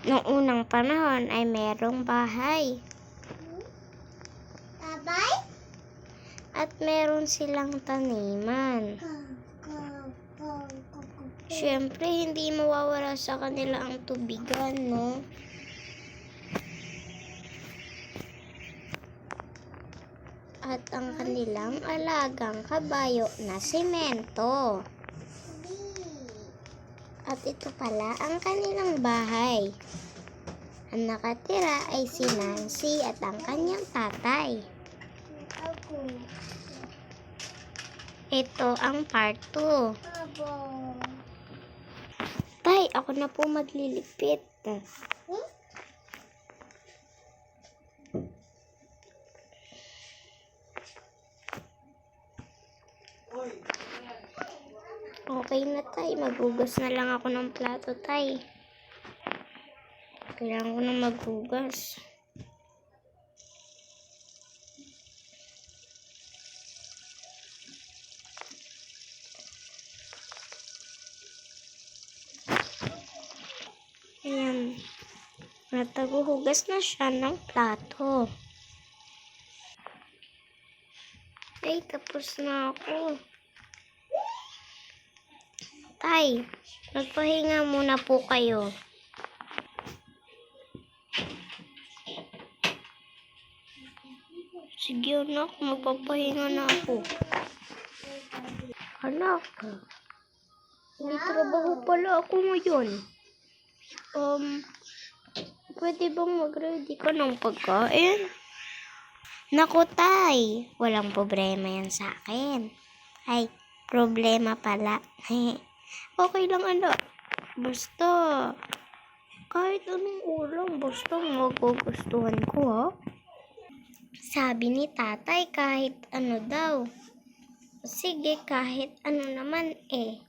Noong unang panahon ay merong bahay. Babay? At meron silang taniman. Siyempre, hindi mawawala sa kanila ang tubigan, no? At ang kanilang alagang kabayo na semento. At ito pala ang kanilang bahay. Ang nakatira ay si Nancy at ang kanyang tatay. Ako. Ito ang part 2. Abo. Tay, ako na po maglilipit. Okay na, tay. Maghugas na lang ako ng plato, tay. Kailangan ko na maghugas. Ayan. Nataguhugas na siya ng plato. Ay, tapos na ako. Tay, magpahinga muna po kayo. Sige anak, magpapahinga na ako. Anak, may trabaho pala ako ngayon. Pwede bang mag-ready ka ng pagkain? Naku, tay, walang problema yan sa akin. Ay, problema pala. Okay lang anak. Basta, kahit anong ulam, basta magugustuhan ko ha. Sabi ni tatay kahit ano daw. Sige, kahit ano naman eh.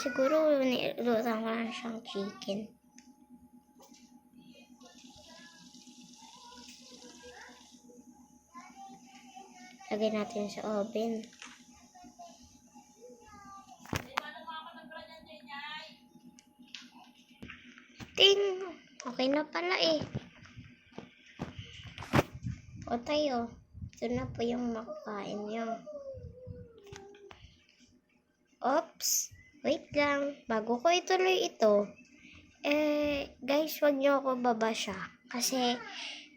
Siguro nilutan ko lang siyang chicken. Lagay natin sa oven. Ting! Okay na pala eh. O tayo, ito na po yung makakain nyo. Oops! Wait lang. Bago ko ituloy ito, guys, wag nyo ako babasya. Kasi,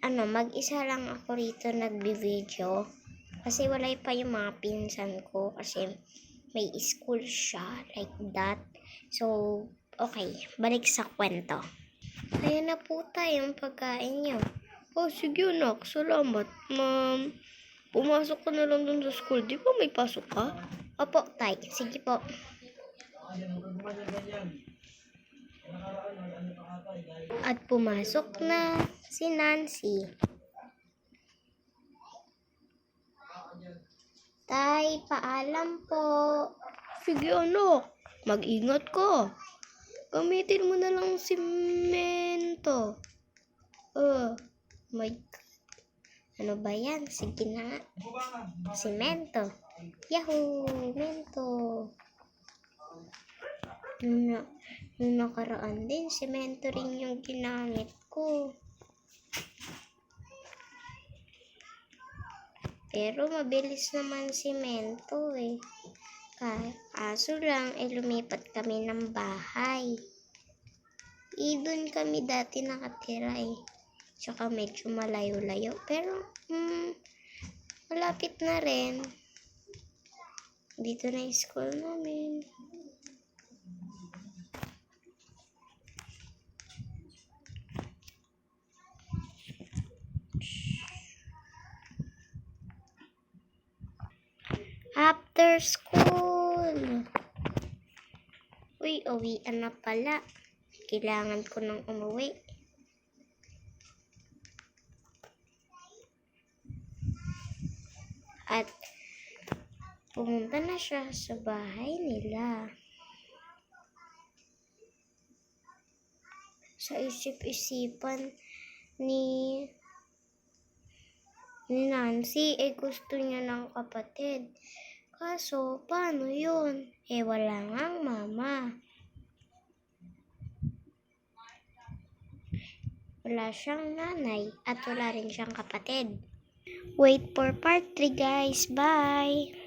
mag-isa lang ako rito nagbi-video. Kasi wala pa yung mga pinsan ko. Kasi may school siya. Like that. So, okay. Balik sa kwento. Ayan na po tayong pagkain nyo. Oh, sige anak. Salamat, ma'am. Pumasok ka na lang dun sa school. Di ba may pasok ka? Opo, tay. Sige po. At pumasok na si Nancy. Tay, paalam po. Sige anak, mag-ingat ka. Gamitin mo na lang simento. May ano ba yan? Sige na nga. Simento. Yahoo! Mento. Nung nakaraan din, simento rin yung ginamit ko. Pero mabilis naman simento eh. Kaso lang, lumipat kami ng bahay. Doon kami dati nakatira eh. Tsaka medyo malayo-layo. Pero, malapit na rin. Dito na yung school namin. After school. Uy, uwian na pala. Kailangan ko nang umuwi. At pumunta na siya sa bahay nila. Sa isip-isipan ni Nancy, gusto niya ng kapatid. Kaso, paano yun? Wala ngang mama. wala siyang nanay at wala rin siyang kapatid. Wait for part 3 guys. Bye!